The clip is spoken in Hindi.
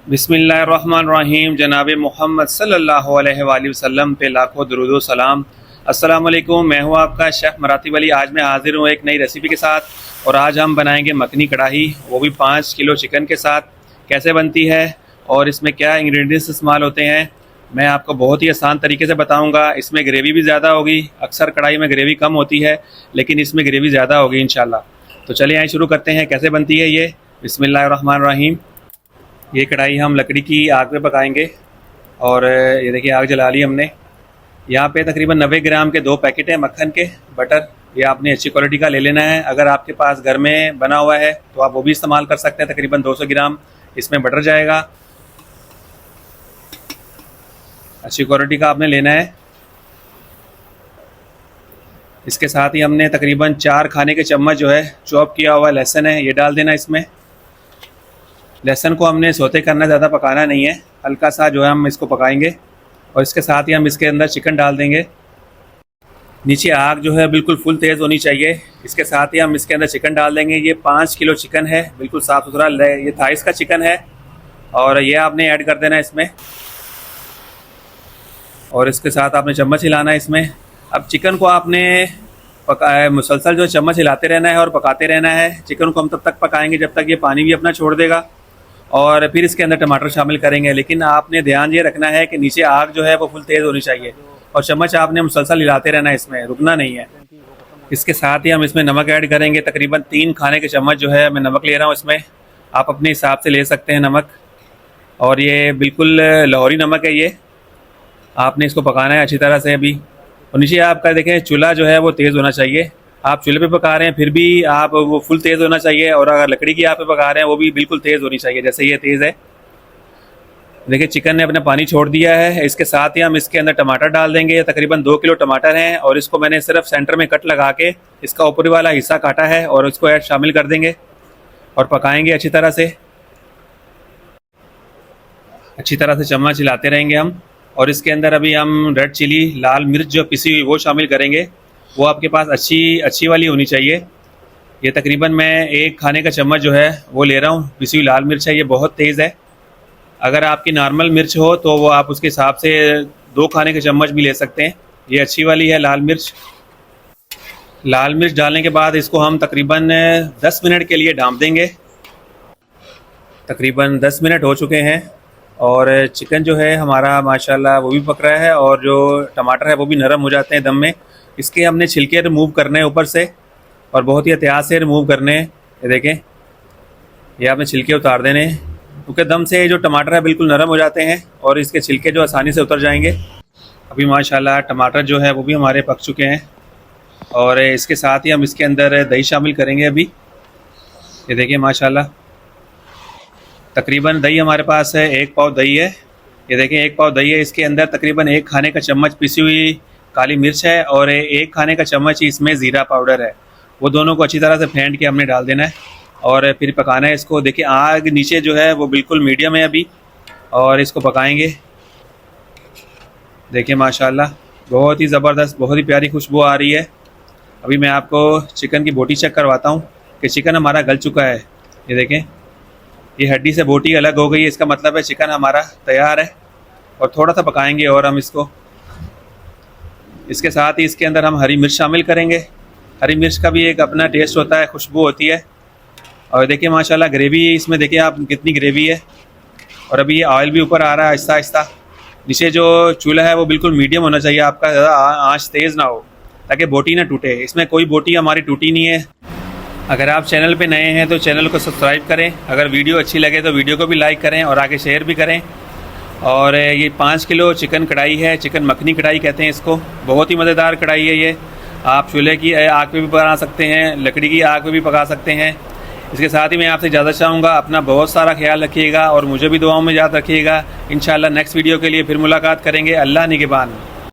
बिस्मिल्लाहिर्रहमानिर्रहीम। जनाब मोहम्मद सल्लल्लाहु अलैहि वसल्लम पे लाखों दुरूद व सलाम। अस्सलाम वालेकुम, मैं हूँ आपका शेफ़ मराती वली। आज मैं हाज़िर हूँ एक नई रेसिपी के साथ और आज हम बनाएंगे मखनी कढ़ाई, वो भी 5 किलो चिकन के साथ। कैसे बनती है और इसमें क्या इंग्रेडिएंट्स इस्तेमाल होते हैं मैं आपको बहुत ही आसान तरीके से बताऊँगा। इसमें ग्रेवी भी ज़्यादा होगी, अक्सर कढ़ाई में ग्रेवी कम होती है लेकिन इसमें ग्रेवी ज़्यादा होगी इंशाल्लाह। तो चलिए आइए शुरू करते हैं कैसे बनती है ये। बिस्मिल्लाहिर्रहमानिर्रहीम। ये कढ़ाई हम लकड़ी की आग पे पकाएंगे और ये देखिए आग जला ली हमने। यहाँ पे तकरीबन 90 ग्राम के 2 पैकेट हैं मक्खन के बटर। ये आपने अच्छी क्वालिटी का ले लेना है। अगर आपके पास घर में बना हुआ है तो आप वो भी इस्तेमाल कर सकते हैं। तकरीबन 200 ग्राम इसमें बटर जाएगा। अच्छी क्वालिटी का आपने लेना है। इसके साथ ही हमने तकरीबन 4 खाने के चम्मच जो है चॉप किया हुआ लहसुन है, ये डाल देना इसमें। लहसुन को हमने सोते करना, ज़्यादा पकाना नहीं है, हल्का सा जो है हम इसको पकाएंगे। और इसके साथ ही हम इसके अंदर चिकन डाल देंगे। नीचे आग जो है बिल्कुल फुल तेज़ होनी चाहिए। इसके साथ ही हम इसके अंदर चिकन डाल देंगे। ये 5 किलो चिकन है, बिल्कुल साफ़ सुथरा, ये थाइस का चिकन है और ये आपने ऐड कर देना इसमें। और इसके साथ आपने चम्मच हिलाना है इसमें। अब चिकन को आपने मुसलसल जो चम्मच हिलाते रहना है और पकाते रहना है। चिकन को हम तब तक पकाएंगे जब तक ये पानी भी अपना छोड़ देगा और फिर इसके अंदर टमाटर शामिल करेंगे। लेकिन आपने ध्यान ये रखना है कि नीचे आग जो है वो फुल तेज़ होनी चाहिए और चम्मच आपने मुसलसल हिलाते रहना है, इसमें रुकना नहीं है। इसके साथ ही हम इसमें नमक ऐड करेंगे। तकरीबन 3 खाने के चम्मच जो है मैं नमक ले रहा हूँ इसमें। आप अपने हिसाब से ले सकते हैं नमक। और ये बिल्कुल लाहौरी नमक है। ये आपने इसको पकाना है अच्छी तरह से अभी। और नीचे आपका देखें चूल्हा जो है वो तेज़ होना चाहिए। आप चूल्हे पे पका रहे हैं फिर भी आप वो फुल तेज़ होना चाहिए। और अगर लकड़ी की आप पे पका रहे हैं वो भी बिल्कुल तेज़ होनी चाहिए, जैसे ये तेज़ है। देखिए चिकन ने अपना पानी छोड़ दिया है। इसके साथ ही हम इसके अंदर टमाटर डाल देंगे। ये तकरीबन 2 किलो टमाटर हैं और इसको मैंने सिर्फ सेंटर में कट लगा के इसका ऊपरी वाला हिस्सा काटा है और इसको ऐड शामिल कर देंगे और पकाएंगे अच्छी तरह से। अच्छी तरह से चम्मच हिलाते रहेंगे हम। और इसके अंदर अभी हम रेड चिली, लाल मिर्च जो पिसी हुई वो शामिल करेंगे। वो आपके पास अच्छी वाली होनी चाहिए। ये तकरीबन मैं 1 खाने का चम्मच जो है वो ले रहा हूँ। पिसी हुई लाल मिर्च है, ये बहुत तेज़ है। अगर आपकी नॉर्मल मिर्च हो तो वो आप उसके हिसाब से 2 खाने के चम्मच भी ले सकते हैं। ये अच्छी वाली है लाल मिर्च। लाल मिर्च डालने के बाद इसको हम तकरीबन 10 मिनट के लिए ढाँप देंगे। तकरीबन 10 मिनट हो चुके हैं और चिकन जो है हमारा माशाल्लाह वो भी पक रहा है और जो टमाटर है वो भी नरम हो जाते हैं दम में। इसके हमने छिलके रिमूव करने हैं ऊपर से और बहुत ही एहतियात से रिमूव करने हैं। ये देखें, ये आपने छिलके उतार देने हैं क्योंकि दम से जो टमाटर है बिल्कुल नरम हो जाते हैं और इसके छिलके जो आसानी से उतर जाएंगे। अभी माशाल्लाह टमाटर जो है वो भी हमारे पक चुके हैं। और इसके साथ ही हम इसके अंदर दही शामिल करेंगे अभी। ये देखिए माशाल्लाह तकरीबन दही हमारे पास है, 1 पाव दही है। ये देखें 1 पाव दही है। इसके अंदर तकरीबन 1 खाने का चम्मच पिसी हुई काली मिर्च है और 1 खाने का चम्मच ही इसमें ज़ीरा पाउडर है। वो दोनों को अच्छी तरह से फेंट के हमने डाल देना है और फिर पकाना है इसको। देखिए आग नीचे जो है वो बिल्कुल मीडियम है अभी और इसको पकाएंगे। देखिए माशाल्लाह बहुत ही ज़बरदस्त, बहुत ही प्यारी खुशबू आ रही है। अभी मैं आपको चिकन की बोटी चेक करवाता हूँ कि चिकन हमारा गल चुका है। ये देखें, ये हड्डी से बोटी अलग हो गई है, इसका मतलब है चिकन हमारा तैयार है। और थोड़ा सा पकाएंगे और हम इसको। इसके साथ ही इसके अंदर हम हरी मिर्च शामिल करेंगे। हरी मिर्च का भी एक अपना टेस्ट होता है, खुशबू होती है। और देखिए माशाल्लाह ग्रेवी इसमें देखिए आप कितनी ग्रेवी है। और अभी ये ऑयल भी ऊपर आ रहा है आहिस्ता आहिस्ता। नीचे जो चूल्हा है वो बिल्कुल मीडियम होना चाहिए आपका, ज़्यादा आँच तेज़ ना हो ताकि बोटी ना टूटे। इसमें कोई बोटी हमारी टूटी नहीं है। अगर आप चैनल पे नए हैं तो चैनल को सब्सक्राइब करें। अगर वीडियो अच्छी लगे तो वीडियो को भी लाइक करें और आगे शेयर भी करें। और ये 5 किलो चिकन कढ़ाई है, चिकन मखनी कढ़ाई कहते हैं इसको। बहुत ही मज़ेदार कढ़ाई है ये। आप चूल्हे की आग पे भी बना सकते हैं, लकड़ी की आग पे भी पका सकते हैं। इसके साथ ही मैं आपसे इजाज़त चाहूँगा। अपना बहुत सारा ख्याल रखिएगा और मुझे भी दुआओं में याद रखिएगा। इंशाअल्लाह नेक्स्ट वीडियो के लिए फिर मुलाकात करेंगे। अल्लाह निगहबान।